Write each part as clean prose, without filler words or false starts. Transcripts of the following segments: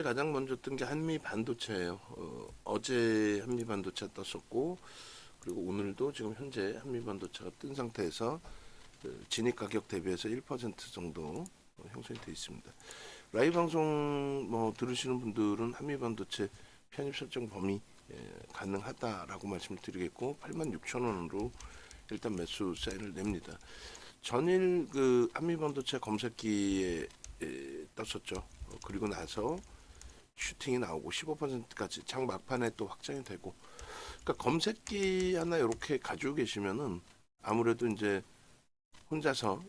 가장 먼저 뜬 게 한미 반도체예요. 어제 한미 반도체 떴었고, 그리고 오늘도 지금 현재 한미 반도체가 뜬 상태에서 진입 가격 대비해서 1% 정도 형성이 되어 있습니다. 라이브 방송 뭐 들으시는 분들은 한미 반도체 편입 설정 범위 가능하다라고 말씀을 드리겠고, 86,000원으로 일단 매수 사인을 냅니다. 전일 그 한미 반도체 검색기에 떴었죠. 그리고 나서 슈팅이 나오고 15%까지 장 막판에 또 확장이 되고, 그러니까 검색기 하나 이렇게 가지고 계시면은 아무래도 이제 혼자서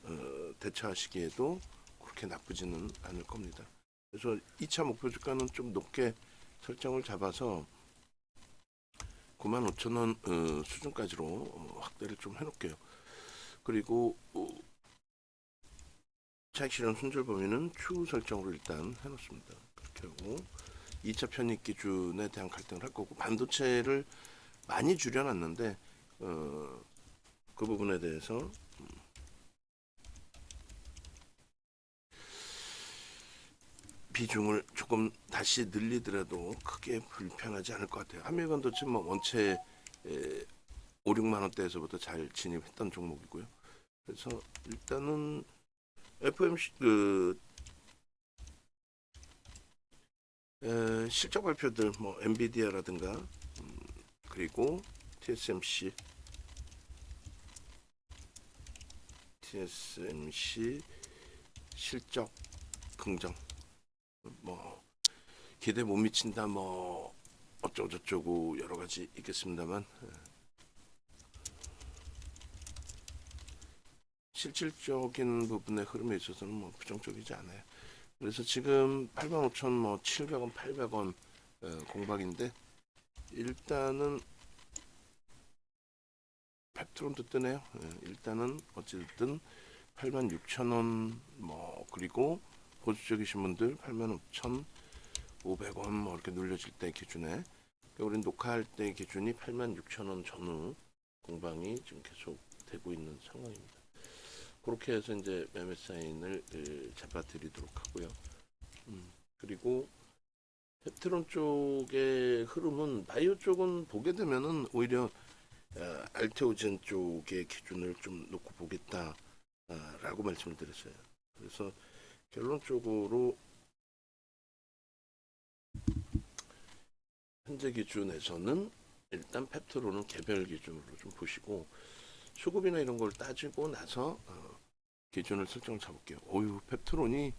대처하시기에도 그렇게 나쁘지는 않을 겁니다. 그래서 2차 목표 주가는 좀 높게 설정을 잡아서 95,000원 수준까지로 확대를 좀 해놓을게요. 그리고 차익 실현 손절 범위는 추후 설정으로 일단 해놓습니다. 그렇게 하고 2차 편입 기준에 대한 갈등을 할 거고, 반도체를 많이 줄여놨는데 그 부분에 대해서 비중을 조금 다시 늘리더라도 크게 불편하지 않을 것 같아요. 한미반도체 뭐 원체 5, 6만 원대에서부터 잘 진입했던 종목이고요. 그래서 일단은 FMC 실적 발표들 뭐 엔비디아라든가 그리고 TSMC 실적 긍정, 뭐 기대 못 미친다, 뭐 어쩌고 저쩌고 여러 가지 있겠습니다만, 실질적인 부분의 흐름에 있어서는 뭐 부정적이지 않아요. 그래서 지금 85,000, 뭐 700원, 800원 공박인데, 일단은 펩트론도 뜨네요. 일단은 어쨌든 86,000원, 뭐 그리고 보수적이신 분들 85,500원 뭐 이렇게 눌려질 때 기준에, 그러니까 우리는 녹화할 때 기준이 86,000원 전후 공방이 지금 계속 되고 있는 상황입니다. 그렇게 해서 이제 매매 사인을 잡아드리도록 하고요. 그리고 펩트론 쪽의 흐름은, 바이오 쪽은 보게 되면은 오히려 알테오젠 쪽의 기준을 좀 놓고 보겠다라고 말씀을 드렸어요. 그래서 결론적으로 현재 기준에서는 일단 펩트론은 개별 기준으로 좀 보시고, 수급이나 이런 걸 따지고 나서 기준을 설정을 잡을게요. 어유 펩트론이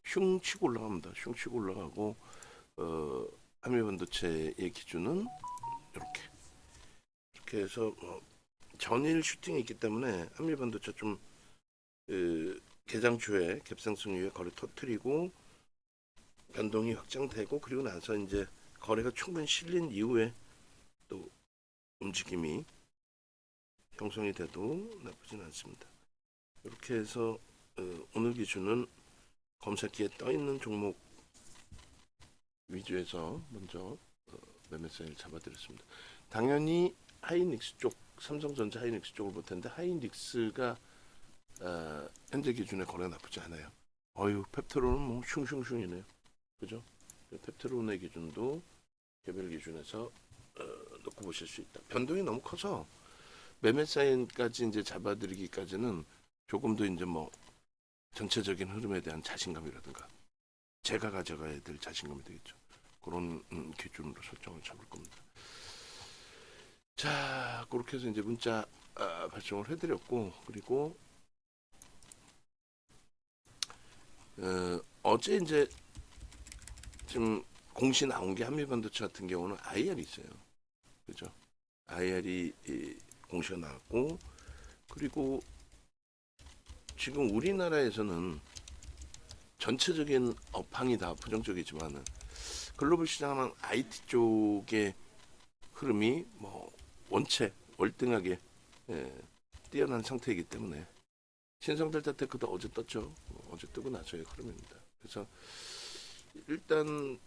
슝 치고 올라갑니다. 슝 치고 올라가고, 한미반도체의 기준은 이렇게 해서 전일 슈팅이 있기 때문에 한미반도체 좀 개장 주에 갭상승 이후에 거래 터트리고 변동이 확장되고, 그리고 나서 이제 거래가 충분히 실린 이후에 또 움직임이 형성이 돼도 나쁘진 않습니다. 이렇게 해서 오늘 기준은 검색기에 떠 있는 종목 위주에서 먼저 매매 사인을 잡아드렸습니다. 당연히 하이닉스 쪽, 삼성전자 하이닉스 쪽을 볼 텐데, 하이닉스가 현재 기준에 거래가 나쁘지 않아요. 어유 펩트론은 뭐 슝슝슝이네요. 그죠? 펩트론의 기준도 개별 기준에서 놓고 보실 수 있다. 변동이 너무 커서 매매 사인까지 이제 잡아드리기까지는 조금 더 이제 뭐 전체적인 흐름에 대한 자신감이라든가 제가 가져가야 될 자신감이 되겠죠. 그런 기준으로 설정을 잡을 겁니다. 자, 그렇게 해서 이제 문자 발송을 해드렸고, 그리고 어제 이제 지금 공시 나온 게 한미반도체 같은 경우는 IR이 있어요. 그죠? IR이 공시가 나왔고, 그리고 지금 우리나라에서는 전체적인 업황이 다 부정적이지만은 글로벌 시장은 IT 쪽의 흐름이 뭐 원체 월등하게 뛰어난 상태이기 때문에, 신성델타 테크도 어제 떴죠. 어제 뜨고 나서의 흐름입니다. 그래서 일단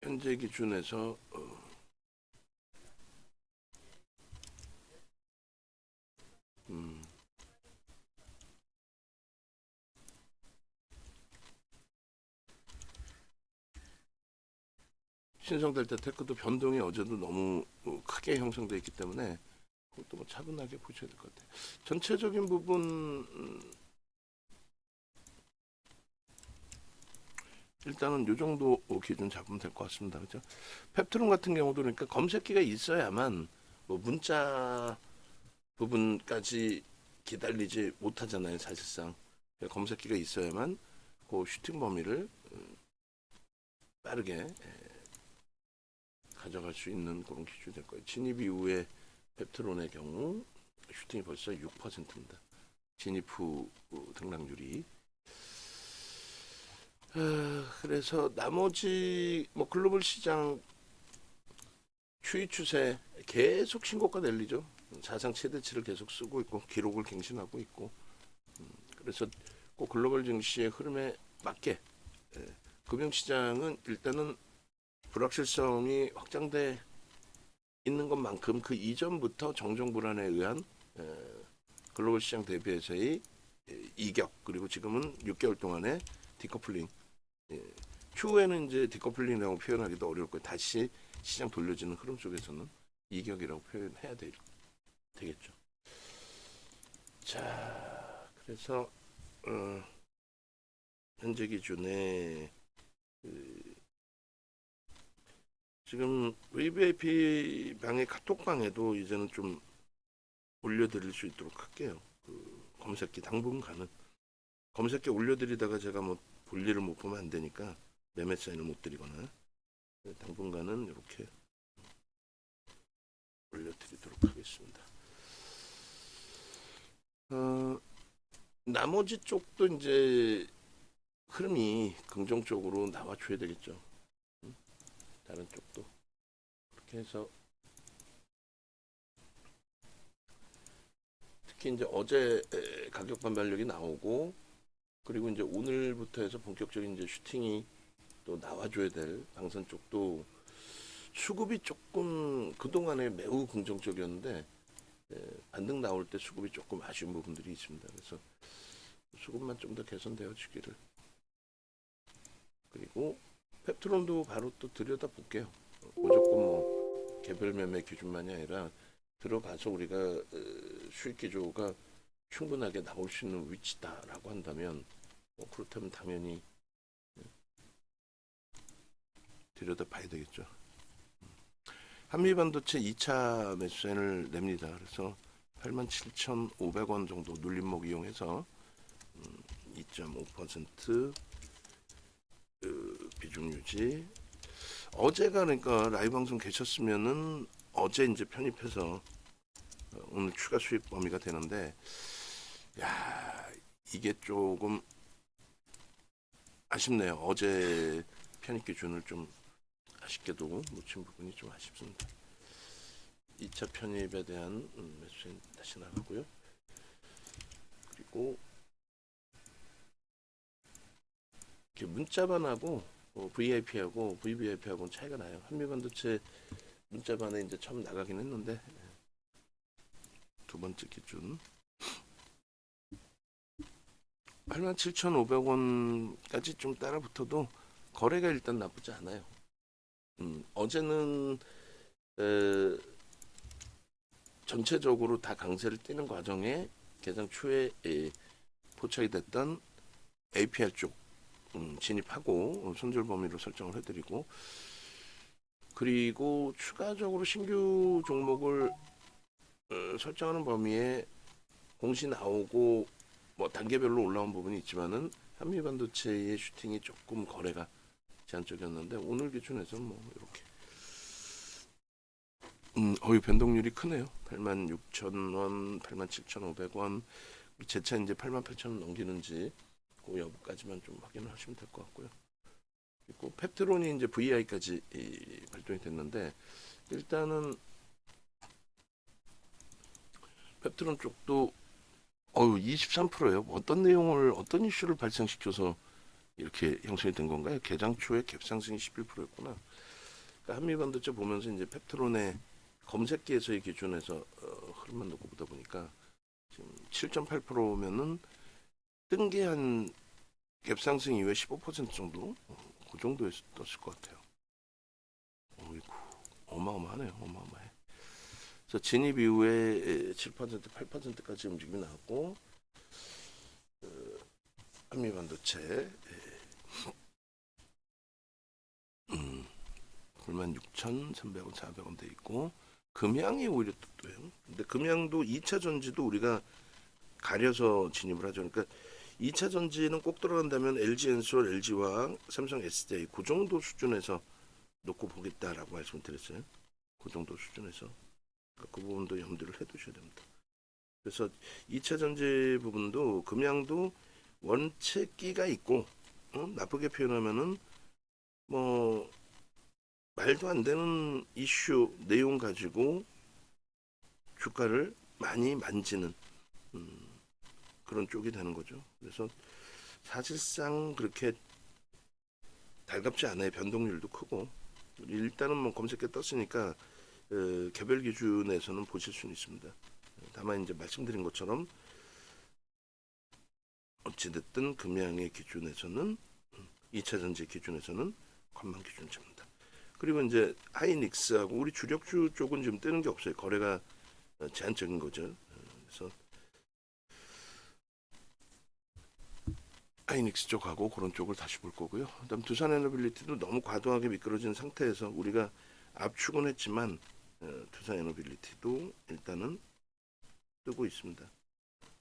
현재 기준에서 신성델타 테크도 변동이 어제도 너무 크게 형성돼 있기 때문에 그것도 뭐 차분하게 보셔야 될 것 같아요. 전체적인 부분 일단은 요 정도 기준 잡으면 될 것 같습니다. 그죠? 펩트론 같은 경우도 그러니까 검색기가 있어야만 뭐 문자 부분까지 기다리지 못하잖아요. 사실상 검색기가 있어야만 그 슈팅 범위를 빠르게 가져갈 수 있는 그런 기준이 될 거예요. 진입 이후에 펩트론의 경우 슈팅이 벌써 6%입니다. 진입 후 등락률이. 그래서 나머지 뭐 글로벌 시장 추이 추세 계속 신고가 내리죠. 사상 최대치를 계속 쓰고 있고 기록을 갱신하고 있고. 그래서 꼭 글로벌 증시의 흐름에 맞게 금융시장은 일단은 불확실성이 확장돼 있는 것만큼 그 이전부터 정정 불안에 의한 글로벌 시장 대비해서의 이격, 그리고 지금은 6개월 동안의 디커플링, 추후에는 이제 디커플링이라고 표현하기도 어려울 거예요. 다시 시장 돌려지는 흐름 속에서는 이격이라고 표현해야 되겠죠. 자, 그래서 현재 기준에 지금 VVIP 방의 카톡방에도 이제는 좀 올려드릴 수 있도록 할게요. 검색기 당분간은 검색기 올려드리다가 제가 뭐 볼일을 못 보면 안 되니까 매매 사인을 못 드리거나 당분간은 이렇게 올려드리도록 하겠습니다. 나머지 쪽도 이제 흐름이 긍정적으로 나와줘야 되겠죠. 다른 쪽도 그렇게 해서 특히 이제 어제 가격 반발력이 나오고 그리고 이제 오늘부터 해서 본격적인 이제 슈팅이 또 나와줘야 될 방산 쪽도 수급이 조금 그동안에 매우 긍정적이었는데 반등 나올 때 수급이 조금 아쉬운 부분들이 있습니다. 그래서 수급만 좀 더 개선되어 주기를. 그리고 펩트론도 바로 또 들여다 볼게요. 무조건 뭐 개별 매매 기준만이 아니라 들어가서 우리가 수익 기조가 충분하게 나올 수 있는 위치다라고 한다면 그렇다면 당연히 들여다 봐야 되겠죠. 한미반도체 2차 매수세를 냅니다. 그래서 87,500원 정도 눌림목 이용해서 2.5% 비중 유지. 어제가 그러니까 라이브 방송 계셨으면은 어제 이제 편입해서 오늘 추가 수익 범위가 되는데, 야, 이게 조금 아쉽네요. 어제 편입 기준을 좀 아쉽게도 놓친 부분이 좀 아쉽습니다. 2차 편입에 대한 매수는 다시 나가고요. 그리고 문자반하고 VIP하고 VVIP하고는 차이가 나요. 한미반도체 문자반에 이제 처음 나가긴 했는데 두 번째 기준 87,500원까지 좀 따라붙어도 거래가 일단 나쁘지 않아요. 어제는 전체적으로 다 강세를 띄는 과정에 개장 초에 포착이 됐던 APR 쪽 진입하고 손절 범위로 설정을 해드리고, 그리고 추가적으로 신규 종목을 설정하는 범위에 공시 나오고 뭐 단계별로 올라온 부분이 있지만은 한미반도체의 슈팅이 조금 거래가 제한적이었는데 오늘 기준에서 뭐 이렇게 변동률이 크네요. 86,000원, 87,500원, 재차 이제 88,000원 넘기는지 그 여부까지만 좀 확인을 하시면 될 것 같고요. 그리고 펩트론이 이제 VI까지 발동이 됐는데 일단은 펩트론 쪽도 23%예요. 어떤 내용을 어떤 이슈를 발생시켜서 이렇게 형성이 된 건가요? 개장 초에 갭상승이 11%였구나. 그러니까 한미반도체 보면서 이제 펩트론의 검색기에서의 기준에서 흐름만 놓고 보다 보니까 지금 7.8%면은 뜬 게 한 갭상승 이후에 15% 정도 그 정도였을 것 같아요. 어마어마하네요. 어마어마해. 그래서 진입 이후에 7%, 8%까지 움직임이 나왔고 한미반도체 96,300원, 400원 돼 있고 금양이 오히려 또 근데 금양도 2차 전지도 우리가 가려서 진입을 하죠. 그러니까 2차 전지는 꼭 들어간다면 LG엔솔, LG화학, 삼성 SDI 그 정도 수준에서 놓고 보겠다라고 말씀을 드렸어요. 그 정도 수준에서 그러니까 그 부분도 염두를 해두셔야 됩니다. 그래서 2차 전지 부분도 금양도 원체 끼가 있고 나쁘게 표현하면은 뭐 말도 안 되는 이슈 내용 가지고 주가를 많이 만지는 그런 쪽이 되는 거죠. 그래서 사실상 그렇게 달갑지 않아요. 변동률도 크고 일단은 뭐 검색해 떴으니까 개별 기준에서는 보실 수는 있습니다. 다만 이제 말씀드린 것처럼 어찌됐든 금양의 기준에서는 2차 전지 기준에서는 관망 기준을 잡는다. 그리고 이제 하이닉스하고 우리 주력주 쪽은 지금 뜨는 게 없어요. 거래가 제한적인 거죠. 그래서 하이닉스 쪽하고 그런 쪽을 다시 볼 거고요. 그다음 두산에너빌리티도 너무 과도하게 미끄러진 상태에서 우리가 압축은 했지만 두산에너빌리티도 일단은 뜨고 있습니다.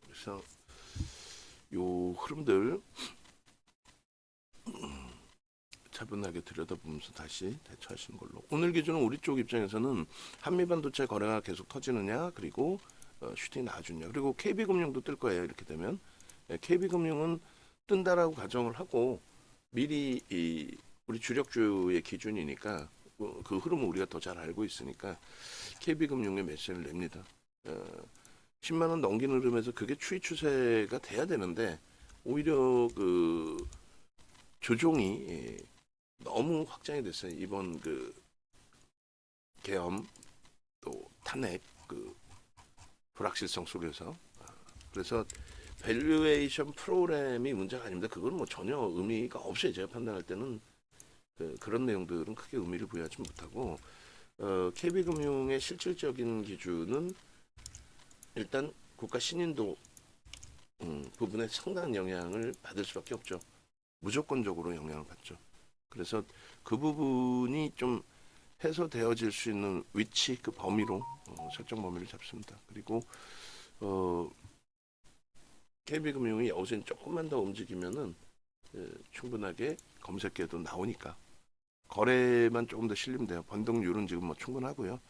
그래서 요 흐름들 차분하게 들여다보면서 다시 대처하시는 걸로. 오늘 기준은 우리 쪽 입장에서는 한미반도체 거래가 계속 터지느냐, 그리고 슈팅이 나아주냐, 그리고 KB금융도 뜰 거예요. 이렇게 되면 KB금융은 뜬다라고 가정을 하고 미리 우리 주력주의 기준이니까 그 흐름을 우리가 더 잘 알고 있으니까 KB금융의 메시지를 냅니다. 10만 원 넘기는 흐름에서 그게 추이 추세가 돼야 되는데 오히려 그 조종이 너무 확장이 됐어요. 이번 그 계엄 또 탄핵 그 불확실성 속에서 그래서 밸류에이션 프로그램이 문제가 아닙니다. 그건 뭐 전혀 의미가 없어요. 제가 판단할 때는 그런 내용들은 크게 의미를 부여하지 못하고 KB금융의 실질적인 기준은 일단 국가 신인도 부분에 상당한 영향을 받을 수밖에 없죠. 무조건적으로 영향을 받죠. 그래서 그 부분이 좀 해소되어질 수 있는 위치, 그 범위로 설정 범위를 잡습니다. 그리고 KB금융이 여기서 조금만 더 움직이면은 충분하게 검색해도 나오니까 거래만 조금 더 실리면 돼요. 변동률은 지금 뭐 충분하고요.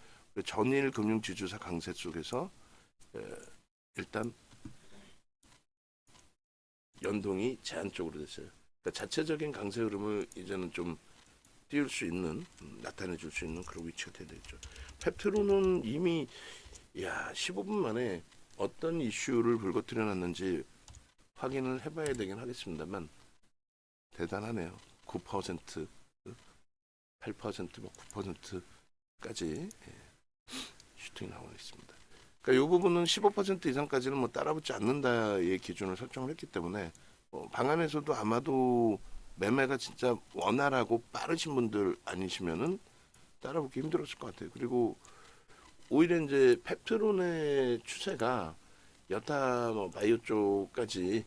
전일 금융지주사 강세 속에서 일단 연동이 제한적으로 됐어요. 그러니까 자체적인 강세 흐름을 이제는 좀 띄울 수 있는 나타내줄 수 있는 그런 위치가 돼야 되겠죠. 펩트로는 이미 15분 만에 어떤 이슈를 불거뜨려 놨는지 확인을 해봐야 되긴 하겠습니다만 대단하네요. 9%, 8%, 뭐 9%까지 슈팅이 나와 있습니다. 그러니까 이 부분은 15% 이상까지는 뭐 따라붙지 않는다의 기준을 설정을 했기 때문에 방안에서도 아마도 매매가 진짜 원활하고 빠르신 분들 아니시면은 따라붙기 힘들었을 것 같아요. 그리고 오히려 이제 펩트론의 추세가 여타 뭐 바이오 쪽까지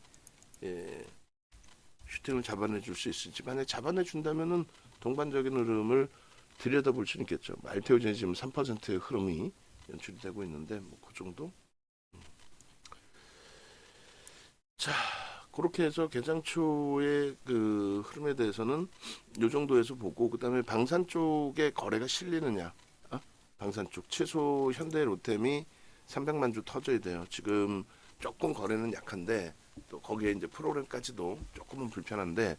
슈팅을 잡아내 줄 수 있을지 만약 잡아내 준다면은 동반적인 흐름을 들여다볼 수는 있겠죠. 알테오젠이 지금 3%의 흐름이 연출이 되고 있는데 뭐 그 정도. 자, 그렇게 해서 개장초의 그 흐름에 대해서는 이 정도에서 보고 그다음에 방산 쪽에 거래가 실리느냐. 방산 쪽 최소 현대 로템이 300만 주 터져야 돼요. 지금 조금 거래는 약한데 또 거기에 이제 프로그램까지도 조금은 불편한데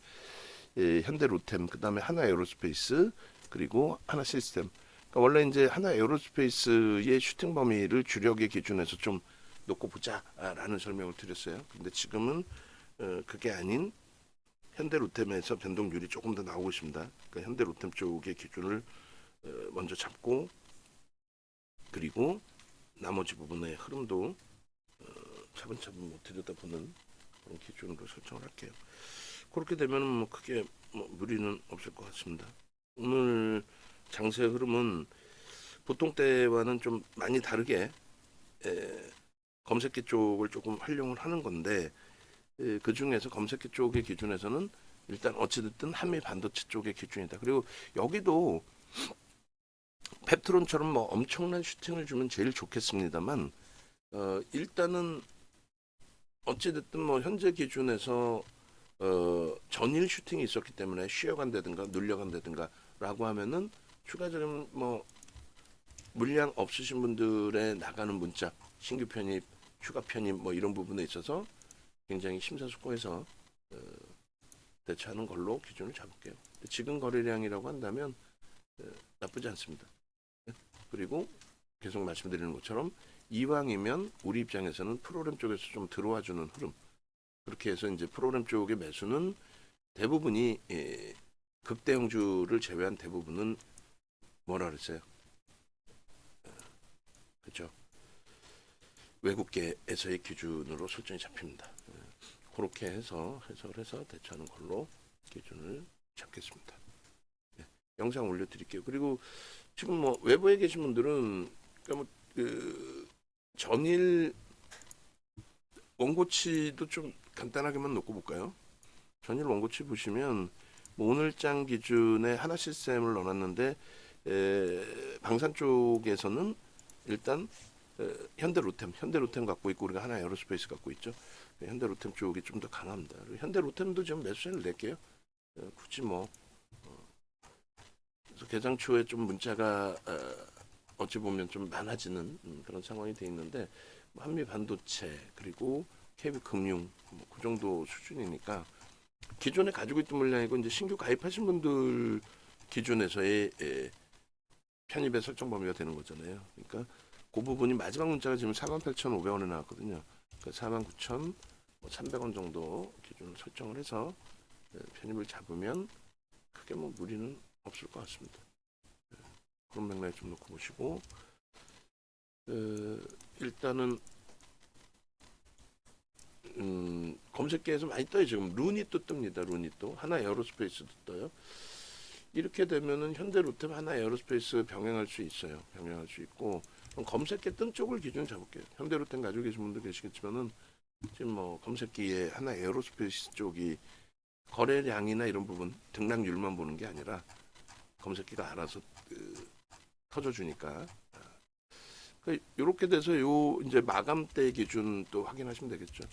현대 로템 그다음에 하나 에어로스페이스 그리고 하나 시스템. 그러니까 원래 이제 하나 에어로스페이스의 슈팅 범위를 주력의 기준에서 좀 놓고 보자라는 설명을 드렸어요. 근데 지금은 그게 아닌 현대 로템에서 변동률이 조금 더 나오고 있습니다. 그러니까 현대 로템 쪽의 기준을 먼저 잡고 그리고 나머지 부분의 흐름도 차분차분 뭐 들여다보는 그런 기준으로 설정을 할게요. 그렇게 되면 뭐 크게 뭐 무리는 없을 것 같습니다. 오늘 장세 흐름은 보통 때와는 좀 많이 다르게 검색기 쪽을 조금 활용을 하는 건데 그 중에서 검색기 쪽의 기준에서는 일단 어찌됐든 한미 반도체 쪽의 기준이다. 그리고 여기도 펩트론처럼 뭐 엄청난 슈팅을 주면 제일 좋겠습니다만 일단은 어찌됐든 뭐 현재 기준에서 전일 슈팅이 있었기 때문에 쉬어간다든가 눌려간다든가라고 하면은 추가적인 뭐 물량 없으신 분들의 나가는 문자, 신규 편입, 추가 편입 뭐 이런 부분에 있어서 굉장히 심사숙고해서 대처하는 걸로 기준을 잡을게요. 지금 거래량이라고 한다면 나쁘지 않습니다. 그리고 계속 말씀드리는 것처럼 이왕이면 우리 입장에서는 프로그램 쪽에서 좀 들어와주는 흐름. 그렇게 해서 이제 프로그램 쪽의 매수는 대부분이 극대형주를 제외한 대부분은 뭐라 그랬어요? 그렇죠. 외국계에서의 기준으로 설정이 잡힙니다. 그렇게 해서 해석을 해서 대처하는 걸로 기준을 잡겠습니다. 영상 올려드릴게요. 그리고 지금 뭐 외부에 계신 분들은 그러니까 뭐그 전일 원고치도 좀 간단하게만 놓고 볼까요? 전일 원고치 보시면 뭐 오늘장 기준에 하나 시스템을 넣어놨는데 방산 쪽에서는 일단 현대로템 갖고 있고 우리가 하나 에어로스페이스 갖고 있죠. 현대로템 쪽이 좀 더 강합니다. 현대로템도 지금 매수세를 낼게요. 굳이 뭐 그래서 개장 초에 좀 문자가 어찌 보면 좀 많아지는 그런 상황이 돼 있는데 한미 반도체 그리고 KB 금융 뭐그 정도 수준이니까 기존에 가지고 있던 물량이고 이제 신규 가입하신 분들 기준에서의 편입의 설정 범위가 되는 거잖아요. 그러니까 그 부분이 마지막 문자가 지금 48,500원에 나왔거든요. 그러니까 49,300원 정도 기준을 설정을 해서 편입을 잡으면 크게 뭐 무리는 없을 것 같습니다. 그런 맥락에 좀 놓고 보시고 일단은 검색계에서 많이 떠요. 지금 루닛도 뜹니다. 루닛도 하나 에어로스페이스도 떠요. 이렇게 되면은 현대로템 하나 에어로스페이스 병행할 수 있어요. 병행할 수 있고 그럼 검색계 뜬 쪽을 기준 잡을게요. 현대로템 가지고 계신 분들 계시겠지만은 지금 뭐 검색기에 하나 에어로스페이스 쪽이 거래량이나 이런 부분 등락률만 보는 게 아니라 검색기가 알아서 터져주니까 이렇게 돼서 요 이제 마감대 기준 또 확인하시면 되겠죠.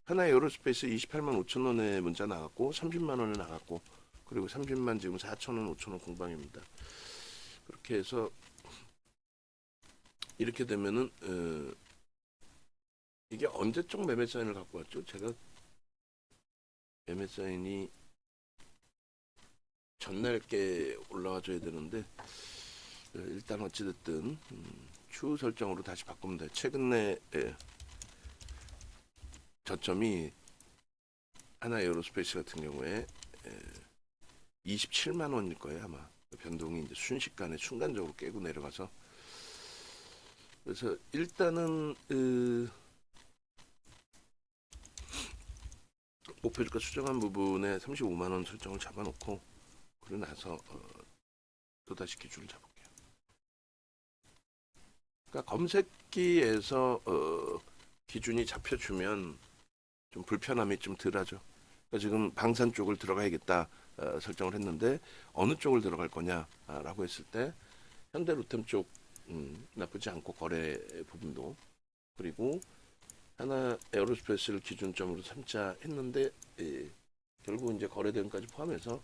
하나 에어로스페이스 28만 5천 원에 문자 나갔고 30만 원에 나갔고 그리고 30만 지금 4천 원 5천 원 공방입니다. 그렇게 해서 이렇게 되면은 이게 언제적 매매 사인을 갖고 왔죠? 제가 매매 사인이 전날께 올라와줘야 되는데 일단 어찌됐든 추후 설정으로 다시 바꾸면 돼. 최근에 저점이 하나 에어로스페이스 같은 경우에 27만 원일 거예요 아마. 변동이 이제 순식간에 순간적으로 깨고 내려가서 그래서 일단은 목표주가 수정한 부분에 35만 원 설정을 잡아놓고 그러고 나서 또다시 기준을 잡을게요. 그러니까 검색기에서 기준이 잡혀주면 좀 불편함이 좀 덜하죠. 그러니까 지금 방산 쪽을 들어가야겠다 설정을 했는데 어느 쪽을 들어갈 거냐라고 했을 때 현대로템 쪽 나쁘지 않고 거래 부분도 그리고 하나 에어로스페이스를 기준점으로 삼자 했는데 결국 이제 거래 대응까지 포함해서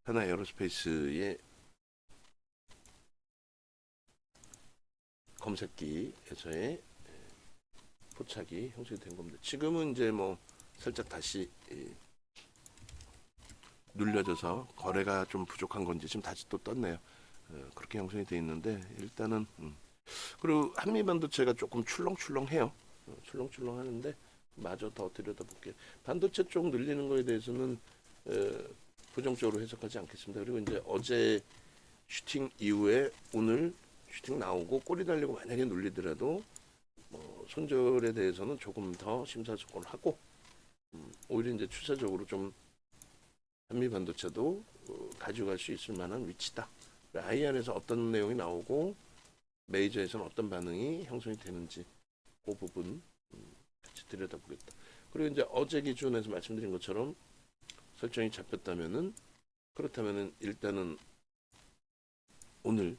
하나 에어로스페이스의 검색기에서의 포착이 형성이 된 겁니다. 지금은 이제 뭐 살짝 다시 눌려져서 거래가 좀 부족한 건지 지금 다시 또 떴네요. 그렇게 형성이 돼 있는데 일단은 그리고 한미 반도체가 조금 출렁출렁해요. 출렁출렁하는데 마저 더 들여다볼게요. 반도체 쪽 늘리는 거에 대해서는 부정적으로 해석하지 않겠습니다. 그리고 이제 어제 슈팅 이후에 오늘 슈팅 나오고 꼬리 달리고 만약에 눌리더라도 손절에 대해서는 조금 더 심사숙고를 하고 오히려 이제 추세적으로 좀 한미 반도체도 가져갈 수 있을 만한 위치다. IR에서 어떤 내용이 나오고 메이저에서는 어떤 반응이 형성이 되는지 그 부분 같이 들여다보겠다. 그리고 이제 어제 기준에서 말씀드린 것처럼 설정이 잡혔다면은 그렇다면은 일단은 오늘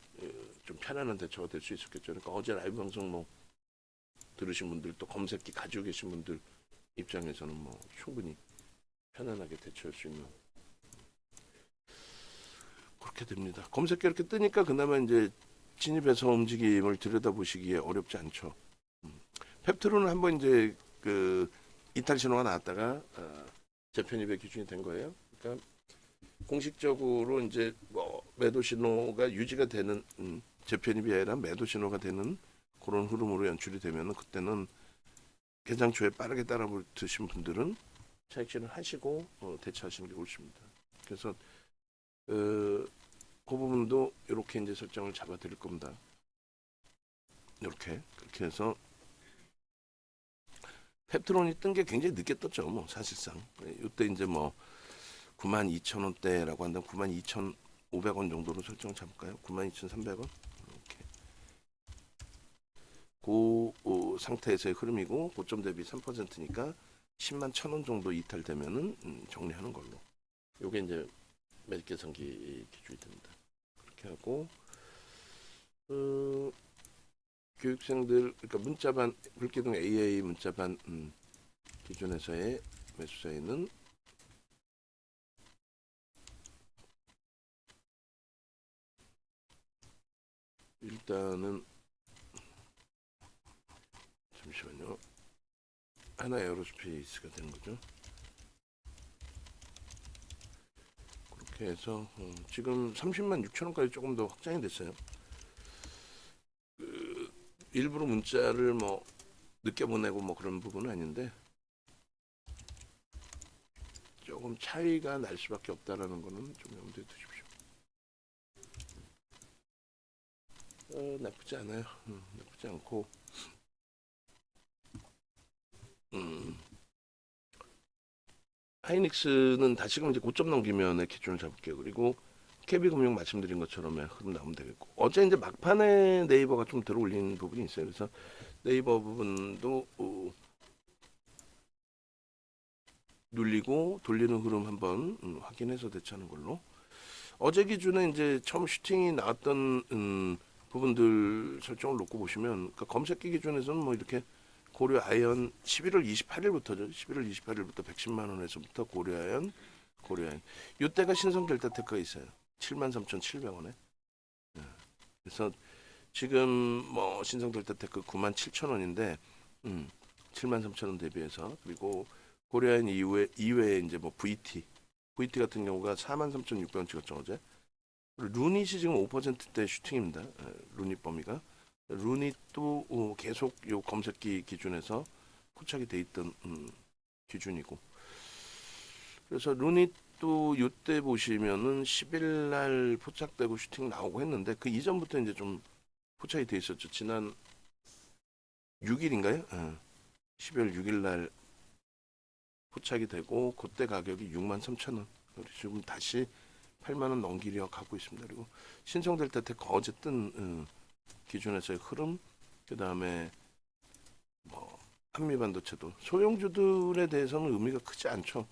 좀 편안한 대처가 될 수 있었겠죠. 그러니까 어제 라이브 방송 뭐 들으신 분들 또 검색기 가지고 계신 분들 입장에서는 뭐 충분히 편안하게 대처할 수 있는 그렇게 됩니다. 검색기 이렇게 뜨니까 그나마 이제 진입해서 움직임을 들여다보시기에 어렵지 않죠. 펩트론은 한번 이제 그 이탈 신호가 나왔다가 재편입의 기준이 된 거예요. 그러니까 공식적으로 이제 뭐 매도 신호가 유지가 되는 재편입이 아니라 매도 신호가 되는 그런 흐름으로 연출이 되면은 그때는 개장 초에 빠르게 따라붙으신 분들은 차익실을 하시고 대처하시는 게 옳습니다. 그래서 그 부분도 이렇게 이제 설정을 잡아 드릴 겁니다. 이렇게 그렇게 해서 펩트론이 뜬 게 굉장히 늦게 떴죠. 뭐 사실상 이때 이제 뭐 92,000원대라고 한다면 92,500원 정도로 설정을 잡을까요? 92,300원 이렇게 그 상태에서의 흐름이고 고점 대비 3%니까 10만 1,000원 정도 이탈되면은 정리하는 걸로. 요게 이제 매직 계산기 기준이 됩니다. 그렇게 하고 교육생들 그러니까 문자반 불기둥 AA 문자반 기준에서의 매수자에는 일단은 잠시만요. 하나 에어로스페이스가 되는 거죠. 그렇게 해서 지금 30만 6천 원까지 조금 더 확장이 됐어요. 일부러 문자를 뭐 늦게 보내고 뭐 그런 부분은 아닌데 조금 차이가 날 수밖에 없다라는 거는 좀 염두에 두십시오. 나쁘지 않아요. 나쁘지 않고 하이닉스는 다시금 이제 고점 넘기면의 기준을 잡을게요. 그리고 KB금융 말씀드린 것처럼 흐름 나오면 되겠고 어제 이제 막판에 네이버가 좀 들어올린 부분이 있어요. 그래서 네이버 부분도 눌리고 돌리는 흐름 한번 확인해서 대처하는 걸로. 어제 기준에 이제 처음 슈팅이 나왔던 부분들 설정을 놓고 보시면 그러니까 검색기 기준에서는 뭐 이렇게 고려 아이언 11월 28일부터죠. 11월 28일부터 110만 원에서부터 고려 아이언 이때가 신성 델타 테크가 있어요. 73,700원에. 그래서 지금 뭐 신성 델타 테크 97,000원인데 73,000원 대비해서 그리고 고려 아이언 이외에 이제 뭐 VT 같은 경우가 43,600원 찍었죠 어제. 루닛이 지금 5%대 슈팅입니다. 루닛 범위가. 루닛도 계속 요 검색기 기준에서 포착이 돼 있던 기준이고. 그래서 루닛도 이때 보시면은 10일 날 포착되고 슈팅 나오고 했는데 그 이전부터 이제 좀 포착이 돼 있었죠. 지난 6일인가요? 12월 6일 날 포착이 되고 그때 가격이 63,000원. 지금 다시 8만 원 넘기려 가고 있습니다. 그리고 신성 델타 테크 어제 뜬 기준에서의 흐름, 그 다음에 뭐 한미 반도체도 소형주들에 대해서는 의미가 크지 않죠.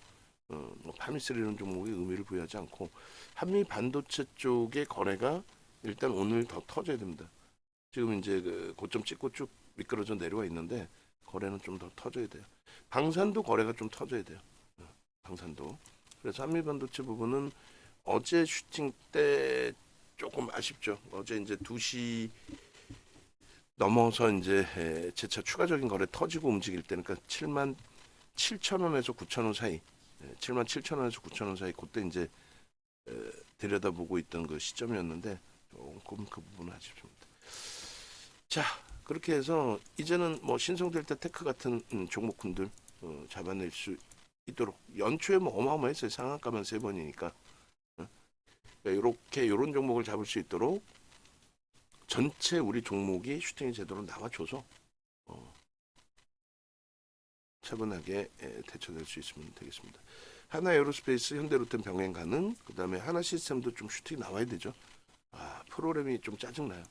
뭐 파미스리는 종목에 의미를 부여하지 않고 한미 반도체 쪽의 거래가 일단 오늘 더 터져야 됩니다. 지금 이제 그 고점 찍고 쭉 미끄러져 내려와 있는데 거래는 좀 더 터져야 돼요. 방산도 거래가 좀 터져야 돼요. 방산도. 그래서 한미 반도체 부분은 어제 슈팅 때 조금 아쉽죠. 어제 이제 2시 넘어서 이제 재차 추가적인 거래 터지고 움직일 때는 그러니까 7만 7천 원에서 9천 원 사이, 7만 7천 원에서 9천 원 사이 그때 이제 들여다보고 있던 그 시점이었는데 조금 그 부분은 아쉽습니다. 자, 그렇게 해서 이제는 뭐 신성 델타 테크 같은 종목군들 잡아낼 수 있도록 연초에 뭐 어마어마했어요. 상한가만 3번이니까. 이렇게 이런 종목을 잡을 수 있도록 전체 우리 종목이 슈팅이 제대로 나와줘서 차분하게 대처될 수 있으면 되겠습니다. 하나 에어로스페이스, 현대로템 병행 가능. 그 다음에 하나 시스템도 좀 슈팅이 나와야 되죠. 프로그램이 좀 짜증나요.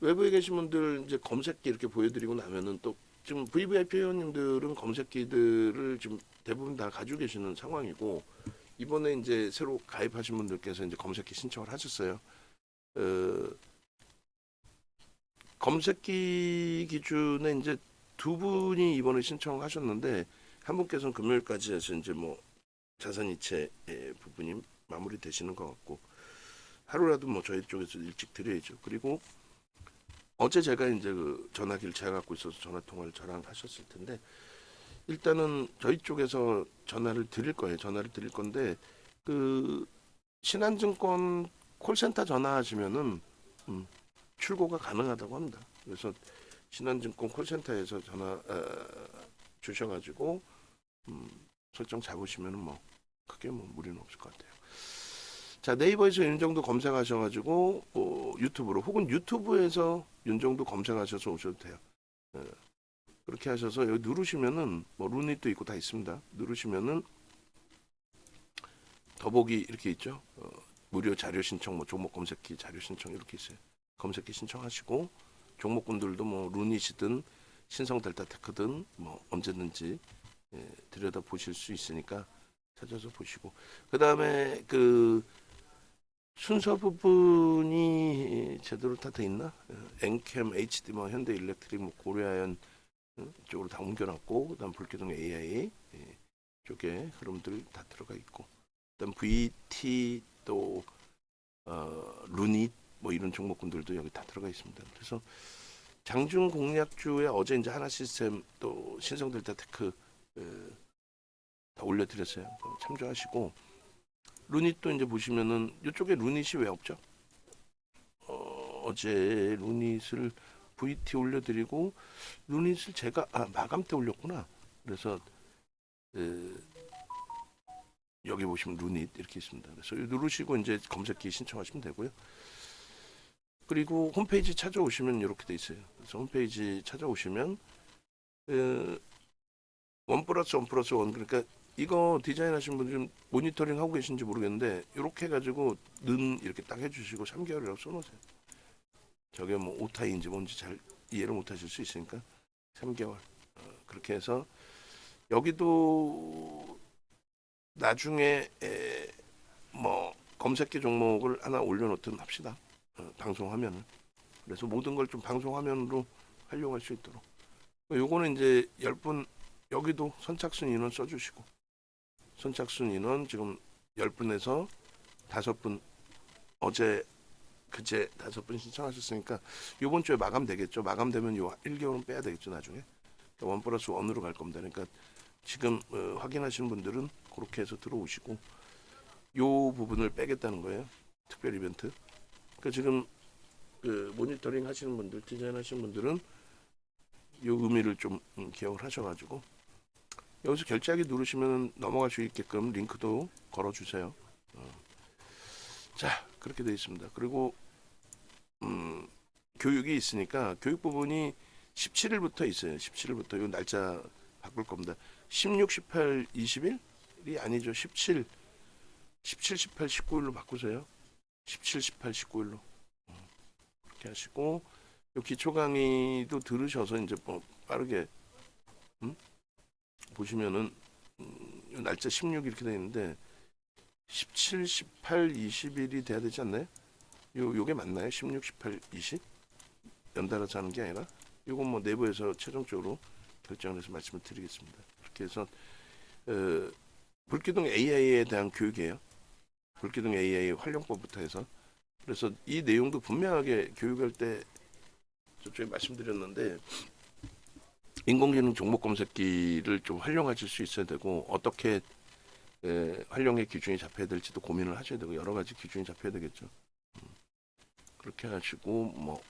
외부에 계신 분들 이제 검색기 이렇게 보여드리고 나면은 또 지금 VVIP 회원님들은 검색기들을 지금 대부분 다 가지고 계시는 상황이고, 이번에 이제 새로 가입하신 분들께서 이제 검색기 신청을 하셨어요. 검색기 기준에 이제 두 분이 이번에 신청하셨는데, 한 분께서는 금요일까지 해서 이제 뭐 자산 이체 부분이 마무리되시는 것 같고, 하루라도 뭐 저희 쪽에서 일찍 드려야죠. 그리고 어제 제가 이제 그 전화기를 제가 갖고 있어서 전화 통화를 저랑 하셨을 텐데, 일단은 저희 쪽에서 전화를 드릴 거예요. 전화를 드릴 건데, 그 신한증권 콜센터 전화하시면은 출고가 가능하다고 합니다. 그래서 신한증권 콜센터에서 전화 주셔가지고 설정 잡으시면은 뭐 크게 뭐 무리는 없을 것 같아요. 자, 네이버에서 윤정도 검색하셔가지고 유튜브로 혹은 유튜브에서 윤정도 검색하셔서 오셔도 돼요. 그렇게 하셔서 여기 누르시면은 뭐 루닛도 있고 다 있습니다. 누르시면은 더보기 이렇게 있죠. 무료 자료 신청, 뭐 종목 검색기 자료 신청 이렇게 있어요. 검색기 신청하시고 종목군들도 뭐 루닛이든 신성 델타테크든 뭐 언제든지 들여다 보실 수 있으니까 찾아서 보시고, 그 다음에 그 순서 부분이 제대로 다 돼 있나? 엔캠, HD, 뭐 현대일렉트릭, 뭐 고려아연 쪽으로 다 옮겨놨고, 그다음 불기둥 AI 쪽에 흐름들 다 들어가 있고, 그다음 VT 또 루닛 뭐 이런 종목군들도 여기 다 들어가 있습니다. 그래서 장중 공략주에 어제 이제 하나시스템 또 신성델타테크 다 올려드렸어요. 참조하시고, 루닛도 이제 보시면은 이쪽에 루닛이 왜 없죠? 어제 루닛을 VT 올려드리고, 루닛을 제가 마감 때 올렸구나. 그래서 여기 보시면 루닛 이렇게 있습니다. 그래서 누르시고 이제 검색기 신청하시면 되고요. 그리고 홈페이지 찾아오시면 이렇게 돼 있어요. 그래서 홈페이지 찾아오시면 원 플러스 원 플러스 원, 그러니까 이거 디자인하신 분들 모니터링 하고 계신지 모르겠는데, 이렇게 해가지고 는 이렇게 딱 해주시고 3개월이라고 써놓으세요. 저게 뭐 오타인지 뭔지 잘 이해를 못하실 수 있으니까 3개월 그렇게 해서, 여기도 나중에 뭐 검색기 종목을 하나 올려놓든 합시다. 방송화면을. 그래서 모든 걸 좀 방송화면으로 활용할 수 있도록. 요거는 이제 10분, 여기도 선착순 인원 써주시고, 선착순 인원 지금 10분에서 5분, 어제 그제 5분 신청하셨으니까 이번 주에 마감되겠죠. 마감되면 요 1개월은 빼야 되겠죠. 나중에 원 플러스 원으로 갈 겁니다. 그러니까 지금 확인하시는 분들은 그렇게 해서 들어오시고, 요 부분을 빼겠다는 거예요. 특별 이벤트. 그러니까 지금 그 모니터링 하시는 분들, 디자인 하시는 분들은 요 의미를 좀 기억을 하셔가지고, 여기서 결제하기 누르시면 넘어갈 수 있게끔 링크도 걸어주세요. 자, 그렇게 되어 있습니다. 그리고 교육이 있으니까 교육 부분이 17일부터 있어요. 17일부터 요 날짜 바꿀 겁니다. 16, 18, 20일이 아니죠. 17, 18, 19일로 바꾸세요. 17, 18, 19일로 그렇게 하시고, 요 기초 강의도 들으셔서 이제 뭐 빠르게 보시면은 요 날짜 16 이렇게 돼 있는데 17, 18, 20일이 돼야 되지 않나요? 요게 맞나요? 16, 18, 20 연달아서 하는 게 아니라, 요건 뭐 내부에서 최종적으로 결정을 해서 말씀을 드리겠습니다. 그렇게 해서 불기둥 AI에 대한 교육이에요. 불기둥 AI 활용법부터 해서. 그래서 이 내용도 분명하게 교육할 때 저쪽에 말씀드렸는데, 인공지능 종목 검색기를 좀 활용하실 수 있어야 되고, 어떻게 활용의 기준이 잡혀야 될지도 고민을 하셔야 되고, 여러 가지 기준이 잡혀야 되겠죠. 그렇게 하시고, 뭐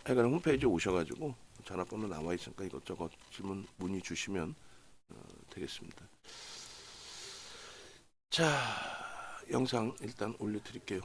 하여간 홈페이지에 오셔가지고 전화번호 나와 있으니까 이것저것 질문 문의 주시면 되겠습니다. 자, 영상 일단 올려드릴게요.